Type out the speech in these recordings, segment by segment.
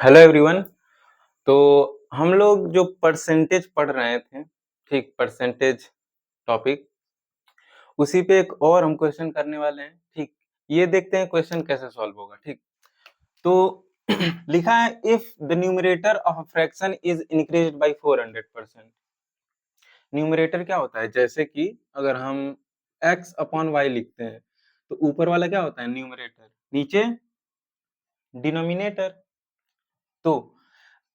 Hello everyone. तो हम लोग जो परसेंटेज पढ़ रहे थे, ठीक, परसेंटेज टॉपिक, उसी पे एक और हम क्वेश्चन करने वाले हैं। ठीक, ये देखते हैं क्वेश्चन कैसे सॉल्व होगा। ठीक, तो लिखा है if the numerator of a fraction is increased by 400%। Numerator क्या होता है? जैसे कि अगर हम x अपॉन y लिखते हैं तो ऊपर वाला क्या होता है? न्यूमरेटर, नीचे डिनोमिनेटर। तो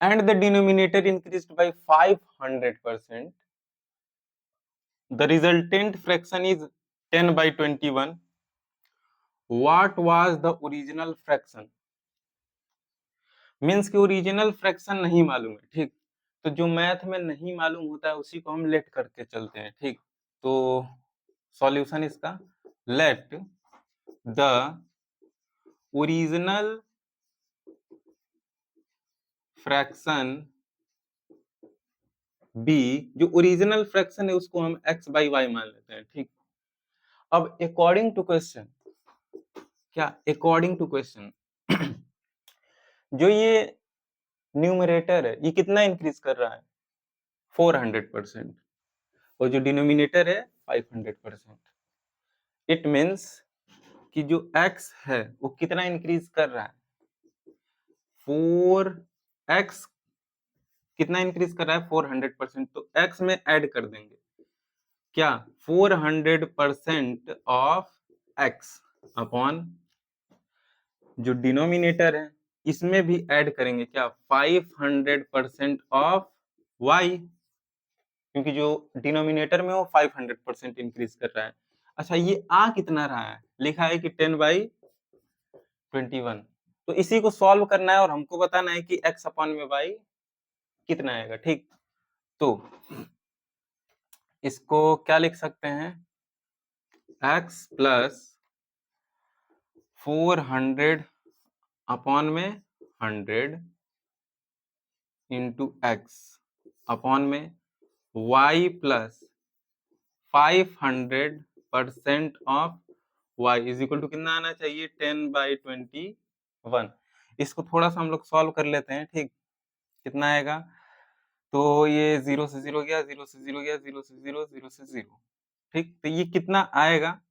and the denominator increased by 500%, the resultant fraction is 10 by 21. What was the original fraction? Means कि ओरिजिनल फ्रैक्शन नहीं मालूम है। ठीक, तो जो मैथ में नहीं मालूम होता है उसी को हम लेट करके चलते हैं। ठीक, तो सॉल्यूशन इसका, let the original fraction be, जो ओरिजिनल फ्रैक्शन है उसको हम x बाई वाई मान लेते हैं। ठीक, अब अकॉर्डिंग टू क्वेश्चन, क्या अकॉर्डिंग टू क्वेश्चन जो ये न्यूमरेटर है ये कितना इंक्रीज कर रहा है? 400%। और जो डिनोमिनेटर है 500%। इट मीन्स कि जो x है वो कितना इंक्रीज कर रहा है? 4x कितना इंक्रीज कर रहा है? 400%। तो x में ऐड कर देंगे क्या? 400% ऑफ x अपॉन जो डिनोमिनेटर है इसमें भी ऐड करेंगे क्या? 500% ऑफ y, क्योंकि जो डिनोमिनेटर में वो 500% इंक्रीज कर रहा है। अच्छा, ये आ कितना रहा है? लिखा है कि 10 बाई 21। तो इसी को सॉल्व करना है और हमको बताना है कि x अपॉन में y कितना आएगा। ठीक, तो इसको क्या लिख सकते हैं? x प्लस 400 अपॉन में 100 इंटू एक्स अपॉन में y plus 500% of y is equal to कितना आना चाहिए? 10 बाई 21। इसको थोड़ा सा हम लोग सॉल्व कर लेते हैं। ठीक, कितना आएगा? तो ये 0 से 0 गया, 0 से 0 गया, 0 से 0, 0 से 0। ठीक, तो ये कितना आएगा?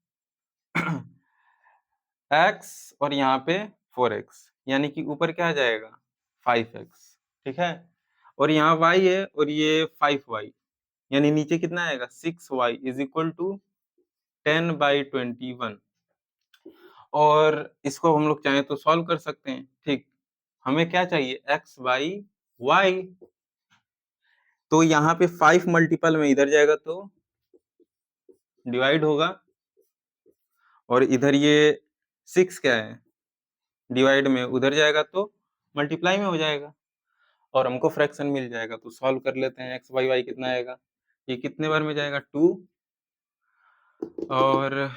x और यहाँ पे 4x, यानी कि ऊपर क्या आ जाएगा? 5x। ठीक है, और यहाँ y है और ये 5y, यानी नीचे कितना आएगा? 6y is equal to 10 by 21। और इसको हम लोग चाहें तो सॉल्व कर सकते हैं। ठीक, हमें क्या चाहिए? x by y. तो यहाँ पे 5 मल्टीपल में इधर जाएगा तो डिवाइड होगा, और इधर ये 6 क्या है? डिवाइड में उधर जाएगा तो मल्टीप्लाई में हो जाएगा और हमको फ्रैक्शन मिल जाएगा। तो सॉल्व कर लेते हैं। x बाई वाई कितना आएगा? ये कितने बार में जाएगा? 2, और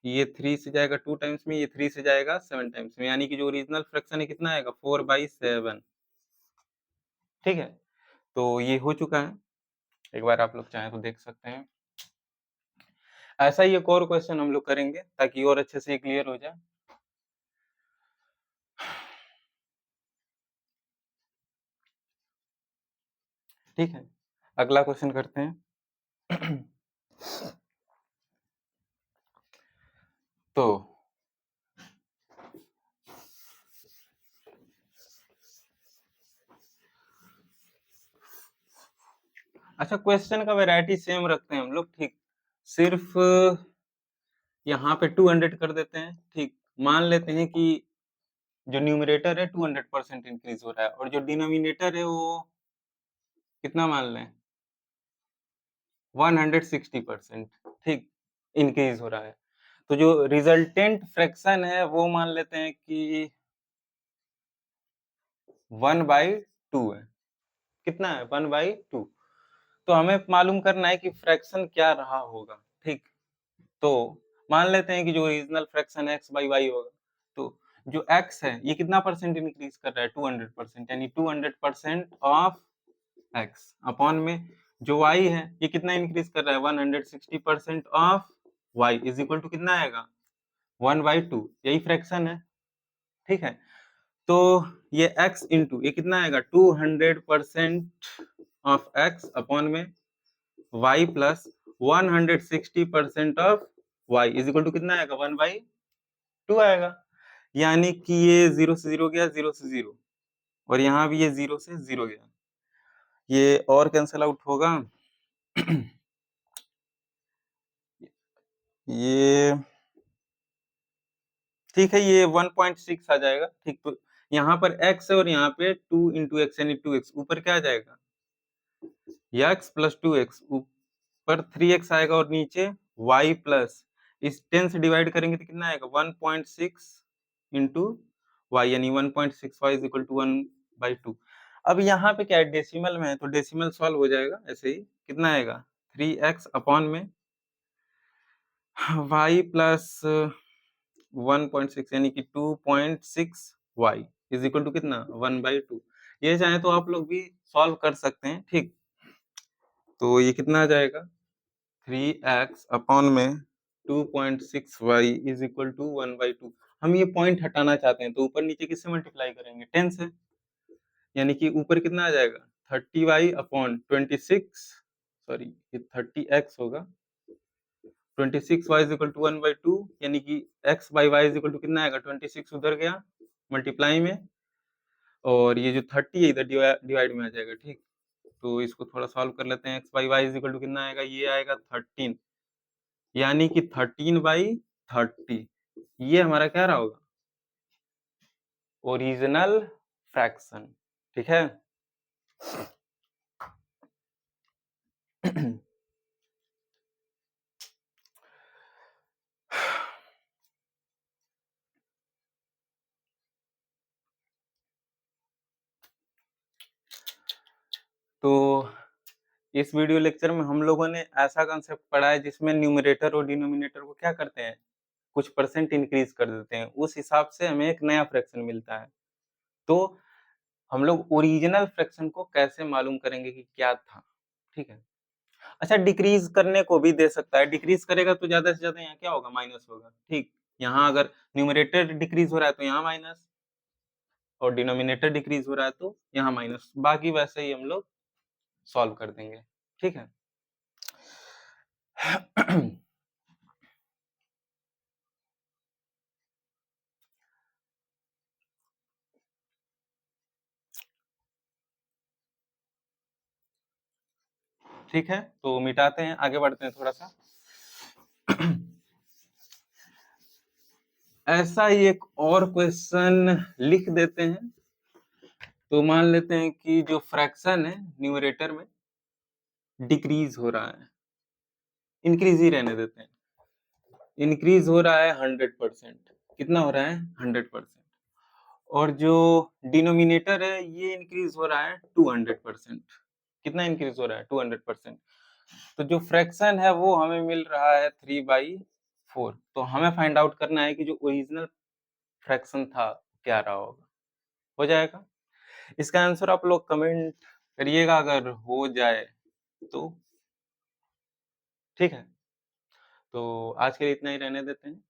ये 3 से जाएगा 2 टाइम्स में, ये 3 से जाएगा 7 टाइम्स में, यानी कि जो ओरिजिनल फ्रैक्शन है कितना आएगा? 4/7। ठीक है, तो ये हो चुका है। एक बार आप लोग चाहें तो देख सकते हैं। ऐसा ही एक और क्वेश्चन हम लोग करेंगे ताकि और अच्छे से क्लियर हो जाए। ठीक है, अगला क्वेश्चन करते हैं। तो अच्छा, क्वेश्चन का वैरायटी सेम रखते हैं हम लोग। ठीक, सिर्फ यहाँ पे 200 कर देते हैं। ठीक, मान लेते हैं कि जो न्यूमरेटर है 200% इंक्रीज हो रहा है और जो डिनोमिनेटर है वो कितना मान लें? 160%। ठीक, इंक्रीज हो रहा है। तो जो रिजल्टेंट फ्रैक्शन है वो मान लेते हैं कि 1/2 है। कितना है? 1/2। तो हमें मालूम करना है कि फ्रैक्शन क्या रहा होगा। ठीक, तो मान लेते हैं कि जो original fraction x by y होगा, तो जो x है ये कितना परसेंट इंक्रीज कर रहा है? 200%, यानी 200% ऑफ x अपॉन में जो y है ये कितना इंक्रीज कर रहा है? 160% of y is equal to कितना आएगा? 1/2। यही फ्रैक्शन है। ठीक है, तो ये x इंटू ये कितना आएगा 200% ऑफ x अपॉन में y plus 160% of y is equal to कितना आएगा 1/2 आएगा। यानी कि ये 0 से 0 गया 0 से 0 और यहाँ भी ये 0 से 0 गया, ये और कैंसिल आउट होगा ये ठीक है, ये 1.6 आ जाएगा। ठीक, तो यहाँ पर x है और यहाँ पे 2 इंटू एक्स यानी 2x, ऊपर क्या आ जाएगा x प्लस 2x, ऊपर 3x आएगा और नीचे y प्लस इस 10 से डिवाइड करेंगे तो कितना आएगा 1.6 इंटू y यानी 1.6y इज इक्वल टू 1/2। अब यहाँ पे क्या है डेसिमल में है तो डेसिमल सॉल्व हो जाएगा ऐसे ही, कितना आएगा 3x अपॉन में y प्लस 1.6 यानी कि 2.6y इज इक्वल टू कितना 1/2। ये चाहे तो आप लोग भी सॉल्व कर सकते हैं। ठीक, तो ये कितना आ जाएगा 3x अपॉन में 2.6y इज इक्वल टू 1/2। हम ये पॉइंट हटाना चाहते हैं तो ऊपर नीचे किससे मल्टीप्लाई करेंगे 10 से, यानी कि ऊपर कितना आ जाएगा 30y अपॉन 26, सॉरी ये 30x होगा, 26y इज इक्वल टू 1/2 यानी कि x by y is equal to कितना आएगा 26 उधर गया मल्टीप्लाई में और ये जो 30 है इधर डिवाइड में आ जाएगा। ठीक, तो इसको थोड़ा सॉल्व कर लेते हैं। x by y is equal to कितना आएगा, ये आएगा 13 यानी कि 13/30 ये हमारा क्या रहा होगा ओरिजिनल फ्रैक्शन। ठीक है तो इस वीडियो लेक्चर में हम लोगों ने ऐसा कंसेप्ट पढ़ा है जिसमें न्यूमरेटर और डिनोमिनेटर को क्या करते हैं कुछ परसेंट इंक्रीज कर देते हैं, उस हिसाब से हमें एक नया फ्रैक्शन मिलता है। तो हम लोग ओरिजिनल फ्रैक्शन को कैसे मालूम करेंगे कि क्या था। ठीक है, अच्छा डिक्रीज करने को भी दे सकता है, डिक्रीज करेगा तो ज्यादा से ज्यादा यहाँ क्या होगा माइनस होगा। ठीक, यहाँ अगर न्यूमरेटर डिक्रीज हो रहा है तो यहाँ माइनस और डिनोमिनेटर डिक्रीज हो रहा है तो यहाँ माइनस, बाकी वैसे ही हम लोग सॉल्व कर देंगे। ठीक है ठीक है, तो मिटाते हैं, आगे बढ़ते हैं थोड़ा सा। ऐसा ही एक और क्वेश्चन लिख देते हैं। तो मान लेते हैं कि जो फ्रैक्शन है न्यूमरेटर में डिक्रीज हो रहा है, इंक्रीज ही रहने देते हैं, इंक्रीज हो रहा है 100%, कितना हो रहा है 100%, और जो डिनोमिनेटर है ये इंक्रीज हो रहा है 200%, कितना इंक्रीज हो रहा है 200%। तो जो फ्रैक्शन है वो हमें मिल रहा है 3/4। तो हमें फाइंड आउट करना है कि जो ओरिजिनल फ्रैक्शन था क्या रहा होगा। हो जाएगा, इसका आंसर आप लोग कमेंट करिएगा अगर हो जाए तो। ठीक है, तो आज के लिए इतना ही रहने देते हैं।